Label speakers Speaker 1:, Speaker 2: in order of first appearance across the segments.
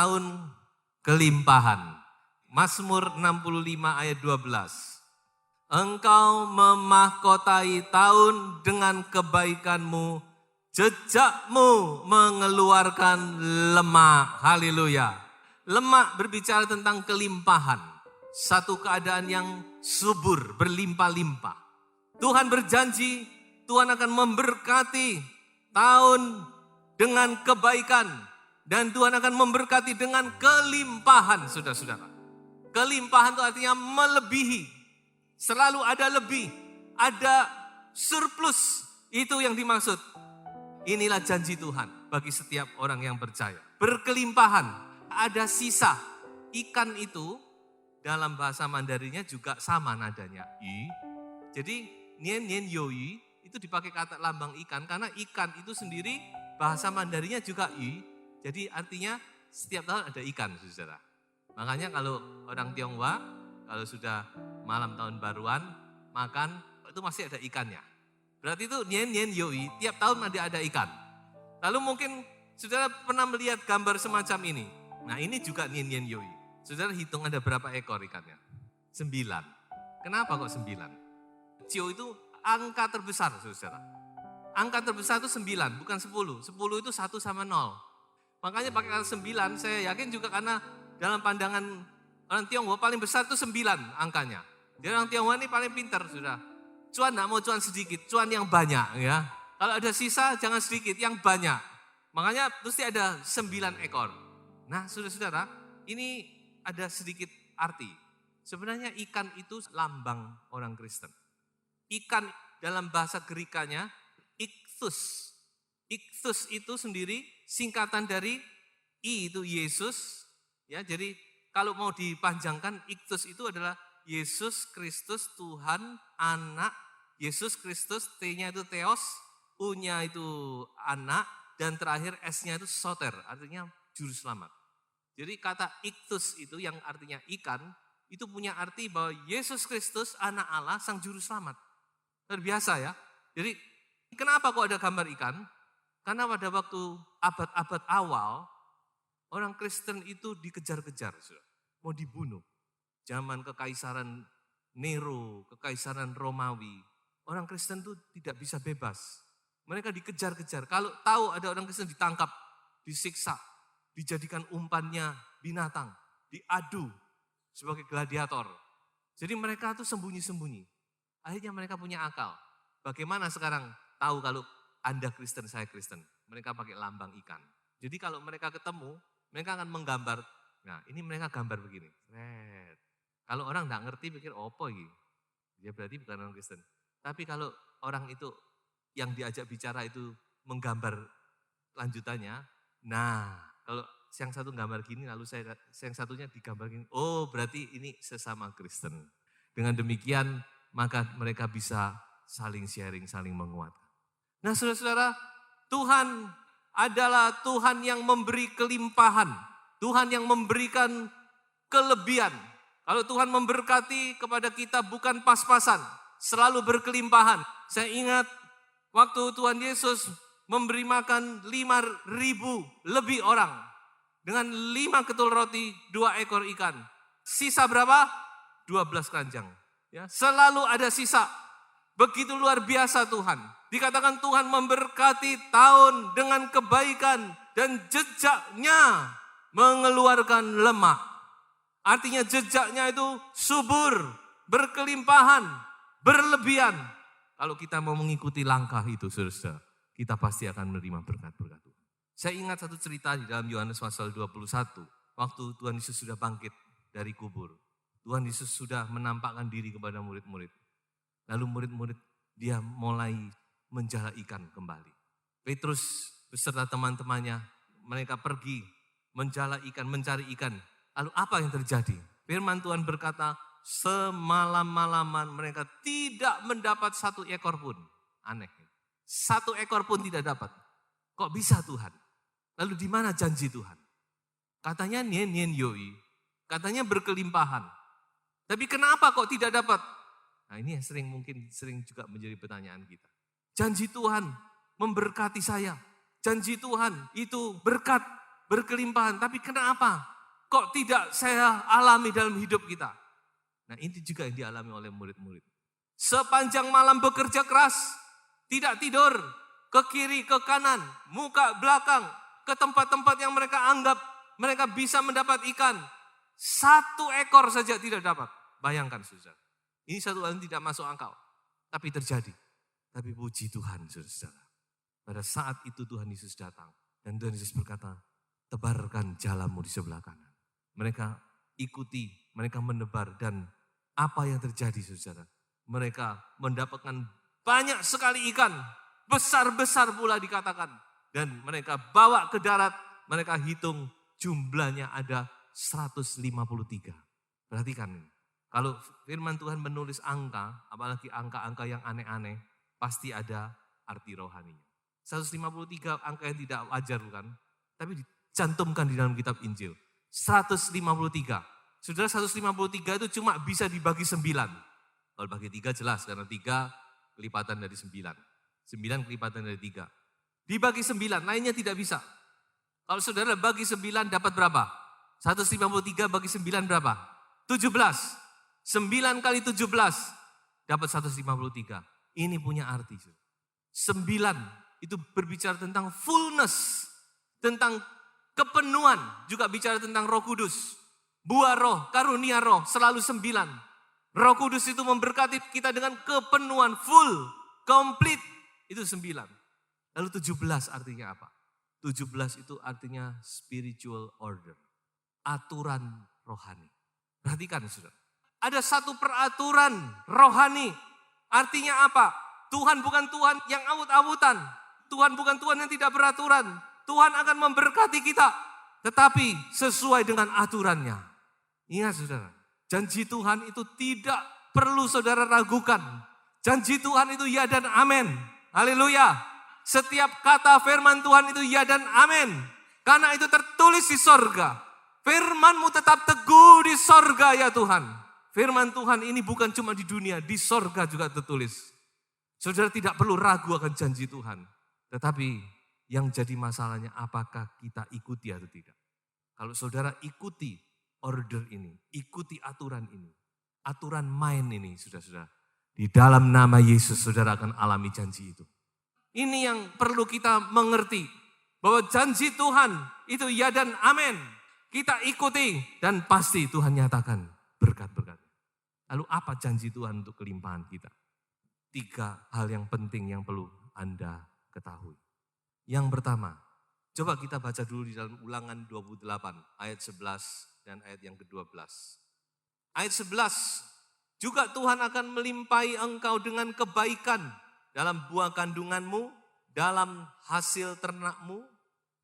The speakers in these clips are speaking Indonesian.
Speaker 1: tahun kelimpahan. Mazmur 65 ayat 12. Engkau memahkotai tahun dengan kebaikanmu, jejakmu mengeluarkan lemak. Haleluya. Lemak berbicara tentang kelimpahan. Satu keadaan yang subur, berlimpah-limpah. Tuhan berjanji, Tuhan akan memberkati tahun dengan kebaikan. Dan Tuhan akan memberkati dengan kelimpahan, saudara-saudara. Kelimpahan itu artinya melebihi. Selalu ada lebih, ada surplus. Itu yang dimaksud. Inilah janji Tuhan bagi setiap orang yang percaya. Berkelimpahan, ada sisa. Ikan itu dalam bahasa Mandarinnya juga sama nadanya. I. Jadi nian nian yoi itu dipakai kata lambang ikan karena ikan itu sendiri bahasa Mandarinnya juga i. Jadi artinya setiap tahun ada ikan, saudara. Makanya kalau orang Tionghoa kalau sudah malam tahun baruan makan itu masih ada ikannya. Berarti itu nian nian yoi, tiap tahun ada ikan. Lalu mungkin saudara pernah melihat gambar semacam ini. Nah ini juga nian nian yoi. Saudara hitung ada berapa ekor ikannya? 9. Kenapa kok 9? Cio itu angka terbesar, saudara. Angka terbesar itu 9, bukan 10. 10 itu 1 sama 0. Makanya pakai kata 9, saya yakin juga karena dalam pandangan orang Tionghoa paling besar itu 9 angkanya. Jadi orang Tionghoa ini paling pintar, saudara. Cuan enggak mau cuan sedikit, cuan yang banyak ya. Kalau ada sisa jangan sedikit, yang banyak. Makanya mesti ada 9 ekor. Nah saudara-saudara, ini ada sedikit arti. Sebenarnya ikan itu lambang orang Kristen. Ikan dalam bahasa Gerikanya ichthus. Ichthus itu sendiri singkatan dari I itu Yesus. Ya, jadi kalau mau dipanjangkan ichthus itu adalah Yesus Kristus Tuhan Anak. Yesus Kristus T-nya itu Theos, U-nya itu anak, dan terakhir S-nya itu soter, artinya juru selamat. Jadi kata ichthus itu yang artinya ikan, itu punya arti bahwa Yesus Kristus anak Allah sang juru selamat. Terbiasa ya. Jadi kenapa kok ada gambar ikan? Karena pada waktu abad-abad awal, orang Kristen itu dikejar-kejar, mau dibunuh. Zaman kekaisaran Nero, kekaisaran Romawi, orang Kristen itu tidak bisa bebas. Mereka dikejar-kejar. Kalau tahu ada orang Kristen ditangkap, disiksa, dijadikan umpannya binatang, diadu sebagai gladiator. Jadi mereka tuh sembunyi-sembunyi. Akhirnya mereka punya akal. Bagaimana sekarang tahu kalau Anda Kristen, saya Kristen? Mereka pakai lambang ikan. Jadi kalau mereka ketemu, mereka akan menggambar. Nah ini mereka gambar begini. Kalau orang nggak ngerti pikir opo ini? Dia berarti bukan orang Kristen. Tapi kalau orang itu yang diajak bicara itu menggambar lanjutannya, nah kalau yang satu gambar gini lalu yang satunya digambar gini, oh berarti ini sesama Kristen. Dengan demikian maka mereka bisa saling sharing, saling menguatkan. Nah saudara-saudara, Tuhan adalah Tuhan yang memberi kelimpahan. Tuhan yang memberikan kelebihan. Kalau Tuhan memberkati kepada kita bukan pas-pasan, selalu berkelimpahan. Saya ingat waktu Tuhan Yesus memberi makan 5.000 lebih orang. Dengan 5 ketul roti, 2 ekor ikan. Sisa berapa? 12 keranjang. Ya, selalu ada sisa. Begitu luar biasa Tuhan. Dikatakan Tuhan memberkati tahun dengan kebaikan dan jejaknya mengeluarkan lemak. Artinya jejaknya itu subur, berkelimpahan, berlebihan. Kalau kita mau mengikuti langkah itu, saudara, kita pasti akan menerima berkat-berkat Tuhan. Saya ingat satu cerita di dalam Yohanes pasal 21, waktu Tuhan Yesus sudah bangkit dari kubur. Tuhan Yesus sudah menampakkan diri kepada murid-murid. Lalu murid-murid dia mulai menjala ikan kembali. Petrus beserta teman-temannya, mereka pergi menjala ikan, mencari ikan. Lalu apa yang terjadi? Firman Tuhan berkata, semalam-malaman mereka tidak mendapat 1 ekor pun. Aneh. 1 ekor pun tidak dapat. Kok bisa Tuhan? Lalu di mana janji Tuhan? Katanya nien yoi. Katanya berkelimpahan. Tapi kenapa kok tidak dapat? Nah ini yang sering juga menjadi pertanyaan kita. Janji Tuhan memberkati saya. Janji Tuhan itu berkat berkelimpahan. Tapi kenapa? Kok tidak saya alami dalam hidup kita? Nah ini juga yang dialami oleh murid-murid. Sepanjang malam bekerja keras, tidak tidur, ke kiri, ke kanan, muka, belakang, ke tempat-tempat yang mereka anggap mereka bisa mendapat ikan. 1 ekor saja tidak dapat. Bayangkan saudara. Ini satu hal yang tidak masuk akal. Tapi terjadi. Tapi puji Tuhan saudara. Pada saat itu Tuhan Yesus datang. Dan Tuhan Yesus berkata, tebarkan jalamu di sebelah kanan. Mereka ikuti, mereka menebar. Dan apa yang terjadi saudara? Mereka mendapatkan banyak sekali ikan. Besar-besar pula dikatakan. Dan mereka bawa ke darat, mereka hitung jumlahnya ada 153. Perhatikan ini. Kalau firman Tuhan menulis angka, apalagi angka-angka yang aneh-aneh, pasti ada arti rohaninya. 153 angka yang tidak wajar bukan? Tapi dicantumkan di dalam kitab Injil. 153. Saudara 153 itu cuma bisa dibagi 9. Kalau bagi 3 jelas, karena 3 kelipatan dari 9. 9 kelipatan dari 3. Dibagi 9, lainnya tidak bisa. Kalau saudara bagi 9 dapat berapa? 153 bagi 9 berapa? 17. 9 kali 17 dapat 153. Ini punya arti. 9 itu berbicara tentang fullness. Tentang kepenuhan. Juga bicara tentang Roh Kudus. Buah roh, karunia roh, selalu 9. Roh Kudus itu memberkati kita dengan kepenuhan full, complete. Itu 9. Lalu 17 artinya apa? 17 itu artinya spiritual order. Aturan rohani. Perhatikan saudara. Ada satu peraturan rohani. Artinya apa? Tuhan bukan Tuhan yang awut-awutan. Tuhan bukan Tuhan yang tidak beraturan. Tuhan akan memberkati kita. Tetapi sesuai dengan aturannya. Ingat saudara. Janji Tuhan itu tidak perlu saudara ragukan. Janji Tuhan itu ya dan amin. Haleluya. Setiap kata firman Tuhan itu ya dan amin. Karena itu tertulis di sorga. Firman-Mu tetap teguh di sorga ya Tuhan. Firman Tuhan ini bukan cuma di dunia, di sorga juga tertulis. Saudara tidak perlu ragu akan janji Tuhan. Tetapi yang jadi masalahnya apakah kita ikuti atau tidak. Kalau saudara ikuti order ini, ikuti aturan ini. Aturan main ini saudara-saudara. Di dalam nama Yesus saudara akan alami janji itu. Ini yang perlu kita mengerti. Bahwa janji Tuhan itu ya dan amin. Kita ikuti dan pasti Tuhan nyatakan berkat-berkat. Lalu apa janji Tuhan untuk kelimpahan kita? 3 hal yang penting yang perlu Anda ketahui. Yang pertama, coba kita baca dulu di dalam Ulangan 28 ayat 11 dan ayat yang ke-12. Ayat 11, juga Tuhan akan melimpahi engkau dengan kebaikan dalam buah kandunganmu, dalam hasil ternakmu,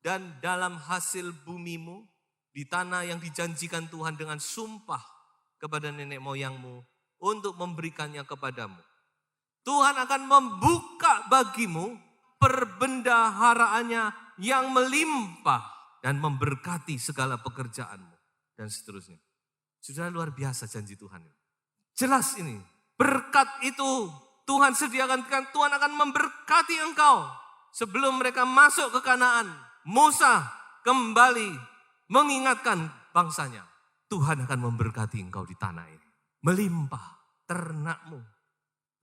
Speaker 1: dan dalam hasil bumimu, di tanah yang dijanjikan Tuhan dengan sumpah kepada nenek moyangmu untuk memberikannya kepadamu. Tuhan akan membuka bagimu perbendaharaannya yang melimpah dan memberkati segala pekerjaanmu dan seterusnya. Sudah luar biasa janji Tuhan. Jelas ini, berkat itu Tuhan sediakan, Tuhan akan memberkati engkau. Sebelum mereka masuk ke Kanaan, Musa kembali mengingatkan bangsanya. Tuhan akan memberkati engkau di tanah ini. Melimpah ternakmu,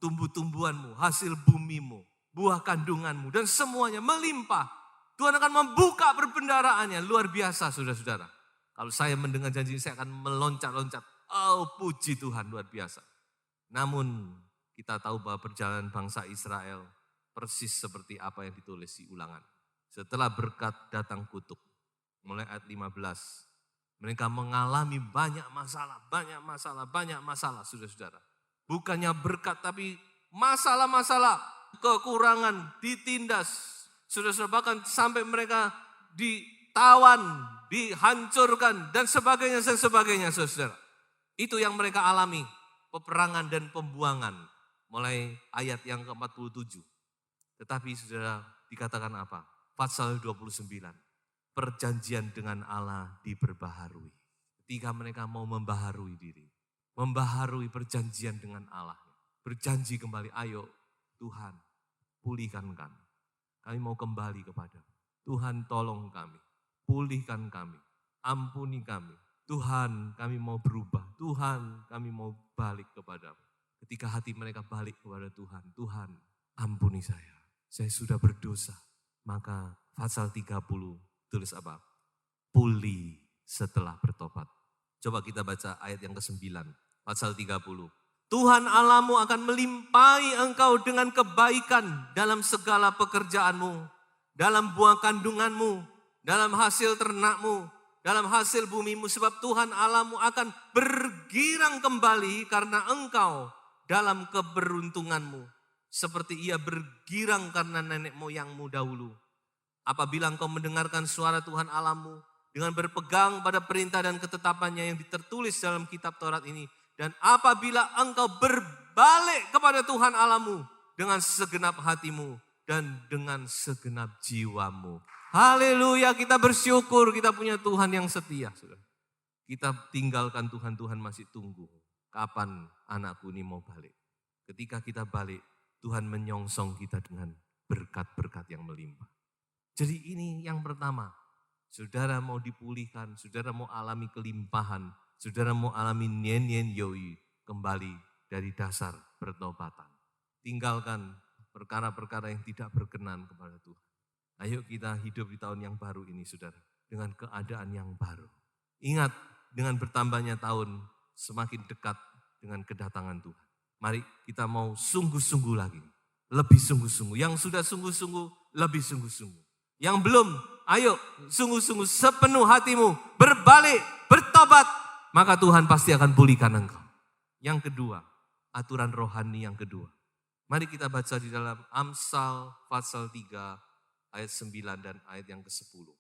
Speaker 1: tumbuh-tumbuhanmu, hasil bumimu, buah kandunganmu, dan semuanya melimpah. Tuhan akan membuka perbendaharaannya. Luar biasa saudara-saudara. Kalau saya mendengar janji ini, saya akan meloncat-loncat. Oh puji Tuhan, luar biasa. Namun kita tahu bahwa perjalanan bangsa Israel persis seperti apa yang ditulis di Ulangan. Setelah berkat datang kutuk. Mulai ayat 15. Mereka mengalami banyak masalah, saudara-saudara. Bukannya berkat, tapi masalah-masalah, kekurangan, ditindas. Saudara-saudara, bahkan sampai mereka ditawan, dihancurkan, dan sebagainya, saudara. Itu yang mereka alami, peperangan dan pembuangan. Mulai ayat yang ke-47. Tetapi saudara, dikatakan apa? Pasal 29. Perjanjian dengan Allah diperbaharui. Ketika mereka mau membaharui diri. Membaharui perjanjian dengan Allah. Berjanji kembali, ayo Tuhan pulihkan kami. Kami mau kembali kepada Tuhan, tolong kami. pulihkan kami, ampuni kami. Tuhan, kami mau berubah. Tuhan, kami mau balik kepadamu. Ketika hati mereka balik kepada Tuhan, Tuhan, ampuni saya. Saya sudah berdosa. Maka pasal 30 tulis apa? Pulih setelah bertobat. Coba kita baca ayat yang ke-9, pasal 30. Tuhan Allahmu akan melimpahi engkau dengan kebaikan dalam segala pekerjaanmu, dalam buah kandunganmu, dalam hasil ternakmu, dalam hasil bumimu, sebab Tuhan Allahmu akan bergirang kembali karena engkau dalam keberuntunganmu, seperti ia bergirang karena nenek moyangmu dahulu. Apabila engkau mendengarkan suara Tuhan Allahmu dengan berpegang pada perintah dan ketetapannya yang tertulis dalam kitab Taurat ini, dan apabila engkau berbalik kepada Tuhan Allahmu dengan segenap hatimu dan dengan segenap jiwamu. Haleluya, kita bersyukur kita punya Tuhan yang setia. Kita tinggalkan Tuhan, Tuhan masih tunggu. Kapan anakku ini mau balik? Ketika kita balik, Tuhan menyongsong kita dengan berkat-berkat yang melimpah. Jadi ini yang pertama, saudara mau dipulihkan, saudara mau alami kelimpahan, saudara mau alami nyen yoi, kembali dari dasar pertobatan. Tinggalkan perkara-perkara yang tidak berkenan kepada Tuhan. Ayo kita hidup di tahun yang baru ini, saudara, dengan keadaan yang baru. Ingat, dengan bertambahnya tahun, semakin dekat dengan kedatangan Tuhan. Mari kita mau sungguh-sungguh lagi, lebih sungguh-sungguh. Yang sudah sungguh-sungguh, lebih sungguh-sungguh. Yang belum, ayo sungguh-sungguh sepenuh hatimu, berbalik, bertobat, maka Tuhan pasti akan pulihkan engkau. Yang kedua, aturan rohani yang kedua. Mari kita baca di dalam Amsal pasal 3 ayat 9 dan ayat yang ke-10.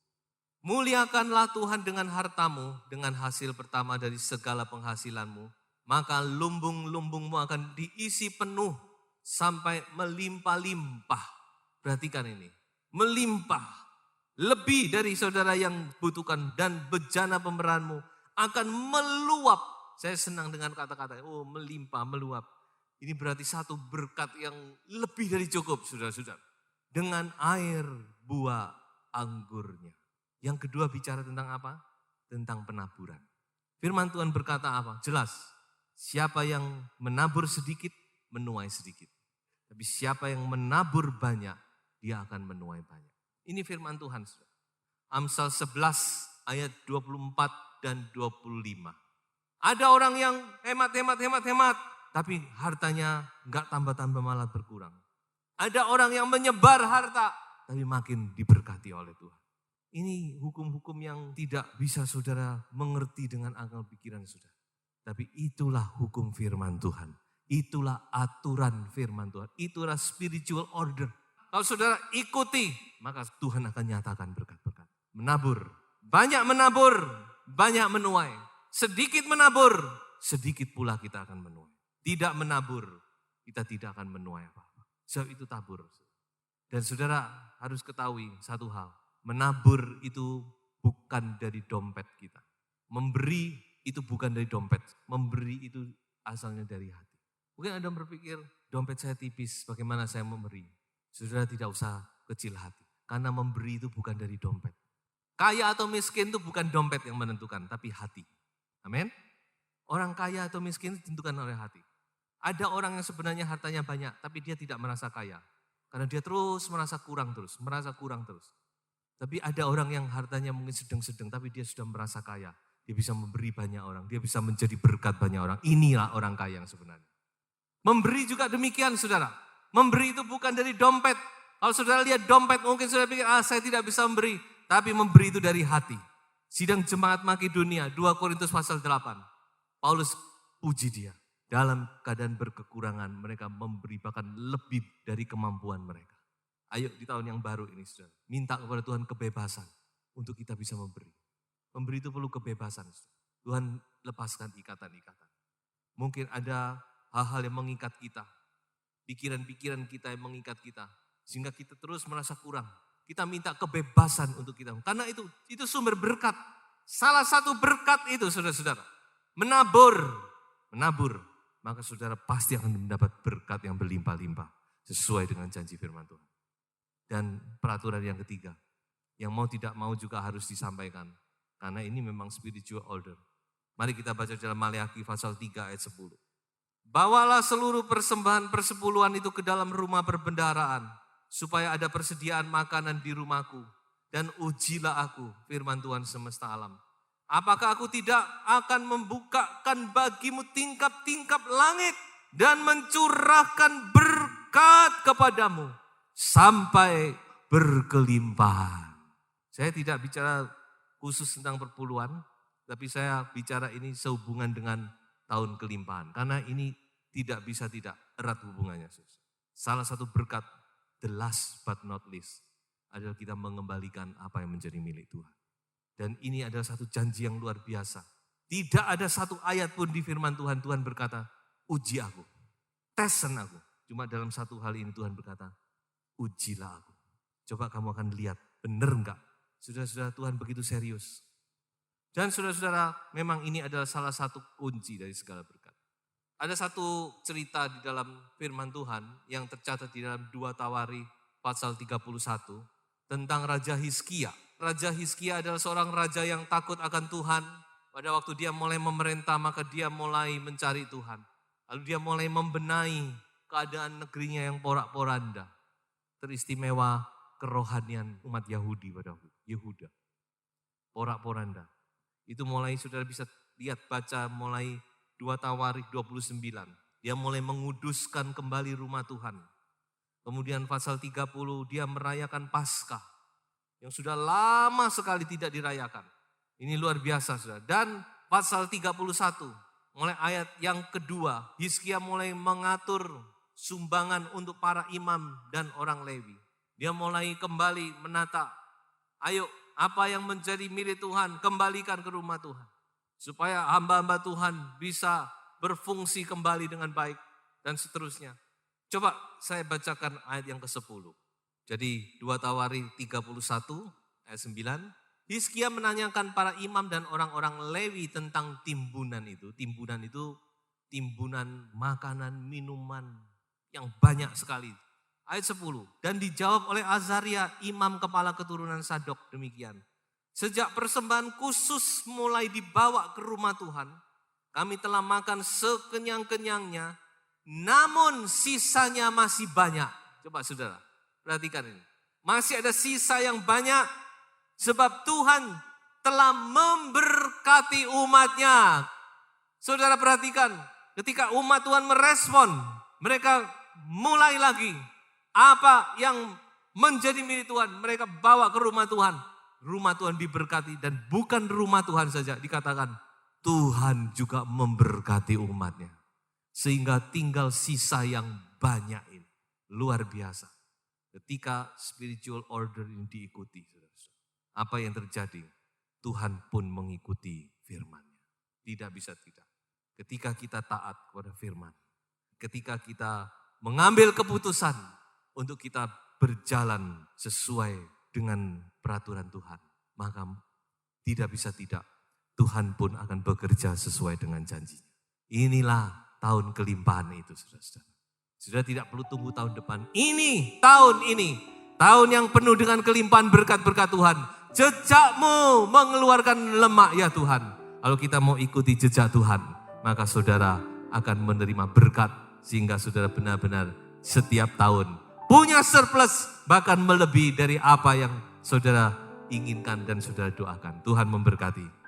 Speaker 1: Muliakanlah Tuhan dengan hartamu, dengan hasil pertama dari segala penghasilanmu, maka lumbung-lumbungmu akan diisi penuh sampai melimpah-limpah. Perhatikan ini, melimpah, lebih dari saudara yang butuhkan, dan bejana pemberianmu akan meluap. Saya senang dengan kata-kata, melimpah, meluap. Ini berarti satu berkat yang lebih dari cukup, saudara-saudara. Dengan air buah anggurnya. Yang kedua bicara tentang apa? Tentang penaburan. Firman Tuhan berkata apa? Jelas. Siapa yang menabur sedikit, menuai sedikit. Tapi siapa yang menabur banyak, dia akan menuai banyak. Ini firman Tuhan. Amsal 11 ayat 24 dan 25. Ada orang yang hemat, tapi hartanya enggak tambah-tambah, malah berkurang. Ada orang yang menyebar harta, tapi makin diberkati oleh Tuhan. Ini hukum-hukum yang tidak bisa saudara mengerti dengan akal pikiran saudara. Tapi itulah hukum firman Tuhan. Itulah aturan firman Tuhan. Itulah spiritual order. Kalau saudara ikuti, maka Tuhan akan nyatakan berkat-berkat. Menabur, banyak menuai. Sedikit menabur, sedikit pula kita akan menuai. Tidak menabur, kita tidak akan menuai apa-apa. Sebab itu tabur. Dan saudara harus ketahui satu hal. Menabur itu bukan dari dompet kita. Memberi itu bukan dari dompet. Memberi itu asalnya dari hati. Mungkin Anda berpikir, dompet saya tipis, bagaimana saya memberi? Saudara tidak usah kecil hati. Karena memberi itu bukan dari dompet. Kaya atau miskin itu bukan dompet yang menentukan, tapi hati. Amin. Orang kaya atau miskin itu ditentukan oleh hati. Ada orang yang sebenarnya hartanya banyak, tapi dia tidak merasa kaya. Karena dia terus merasa kurang terus. Tapi ada orang yang hartanya mungkin sedang-sedang, tapi dia sudah merasa kaya. Dia bisa memberi banyak orang, dia bisa menjadi berkat banyak orang. Inilah orang kaya yang sebenarnya. Memberi juga demikian, saudara. Memberi itu bukan dari dompet. Kalau saudara lihat dompet, mungkin saudara pikir, saya tidak bisa memberi. Tapi memberi itu dari hati. Sidang Jemaat Makedonia, 2 Korintus pasal 8. Paulus puji dia. Dalam keadaan berkekurangan, mereka memberi bahkan lebih dari kemampuan mereka. Ayo di tahun yang baru ini, saudara, minta kepada Tuhan kebebasan untuk kita bisa memberi. Memberi itu perlu kebebasan. Saudara. Tuhan lepaskan ikatan-ikatan. Mungkin ada hal-hal yang mengikat kita. Pikiran-pikiran kita yang mengikat kita. Sehingga kita terus merasa kurang. Kita minta kebebasan untuk kita. Karena itu sumber berkat. Salah satu berkat itu, saudara-saudara. Menabur. Maka saudara pasti akan mendapat berkat yang berlimpah-limpah. Sesuai dengan janji firman Tuhan. Dan peraturan yang ketiga. Yang mau tidak mau juga harus disampaikan. Karena ini memang spiritual order. Mari kita baca dalam Maleakhi pasal 3 ayat 10. Bawalah seluruh persembahan persepuluhan itu ke dalam rumah perbendaharaan, supaya ada persediaan makanan di rumahku. Dan ujilah aku, firman Tuhan semesta alam. Apakah aku tidak akan membukakan bagimu tingkap-tingkap langit dan mencurahkan berkat kepadamu sampai berkelimpahan. Saya tidak bicara khusus tentang perpuluhan, tapi saya bicara ini sehubungan dengan tahun kelimpahan. Karena ini tidak bisa tidak erat hubungannya. Salah satu berkat, the last but not least, adalah kita mengembalikan apa yang menjadi milik Tuhan. Dan ini adalah satu janji yang luar biasa. Tidak ada satu ayat pun di firman Tuhan, Tuhan berkata, uji aku, tesen aku. Cuma dalam satu hal ini Tuhan berkata, ujilah aku. Coba kamu akan lihat, benar enggak? Saudara-saudara, Tuhan begitu serius. Dan saudara-saudara, memang ini adalah salah satu kunci dari segala berkat. Ada satu cerita di dalam firman Tuhan yang tercatat di dalam 2 Tawari pasal 31 tentang Raja Hizkia. Raja Hizkia adalah seorang raja yang takut akan Tuhan. Pada waktu dia mulai memerintah, maka dia mulai mencari Tuhan. Lalu dia mulai membenahi keadaan negerinya yang porak-poranda. Teristimewa kerohanian umat Yahudi pada waktu Yehuda. Porak-poranda. Itu mulai saudara bisa lihat baca mulai 2 Tawarikh 29. Dia mulai menguduskan kembali rumah Tuhan. Kemudian pasal 30 dia merayakan Paskah. Yang sudah lama sekali tidak dirayakan. Ini luar biasa saudara. Dan pasal 31, mulai ayat yang kedua, Hizkia mulai mengatur sumbangan untuk para imam dan orang Lewi. Dia mulai kembali menata, ayo apa yang menjadi milik Tuhan, kembalikan ke rumah Tuhan. Supaya hamba-hamba Tuhan bisa berfungsi kembali dengan baik dan seterusnya. Coba saya bacakan ayat yang ke-10. Jadi 2 Tawarikh 31 ayat 9. Hizkia menanyakan para imam dan orang-orang Lewi tentang timbunan itu. Timbunan itu timbunan makanan, minuman yang banyak sekali. Ayat 10. Dan dijawab oleh Azaria, imam kepala keturunan Sadok demikian. Sejak persembahan khusus mulai dibawa ke rumah Tuhan, kami telah makan sekenyang-kenyangnya, namun sisanya masih banyak. Coba saudara. Perhatikan ini. Masih ada sisa yang banyak sebab Tuhan telah memberkati umatnya. Saudara perhatikan, ketika umat Tuhan merespon, mereka mulai lagi. Apa yang menjadi milik Tuhan, mereka bawa ke rumah Tuhan. Rumah Tuhan diberkati dan bukan rumah Tuhan saja, dikatakan Tuhan juga memberkati umatnya. Sehingga tinggal sisa yang banyak ini. Luar biasa. Ketika spiritual order ini diikuti, apa yang terjadi? Tuhan pun mengikuti firman-Nya. Tidak bisa tidak. Ketika kita taat kepada firman, ketika kita mengambil keputusan untuk kita berjalan sesuai dengan peraturan Tuhan, maka tidak bisa tidak. Tuhan pun akan bekerja sesuai dengan janjinya. Inilah tahun kelimpahan itu, saudara-saudara. Sudah tidak perlu tunggu tahun depan. Ini, tahun yang penuh dengan kelimpahan berkat-berkat Tuhan. Jejakmu mengeluarkan lemak ya Tuhan. Kalau kita mau ikuti jejak Tuhan, maka saudara akan menerima berkat. Sehingga saudara benar-benar setiap tahun punya surplus, bahkan melebihi dari apa yang saudara inginkan dan saudara doakan. Tuhan memberkati.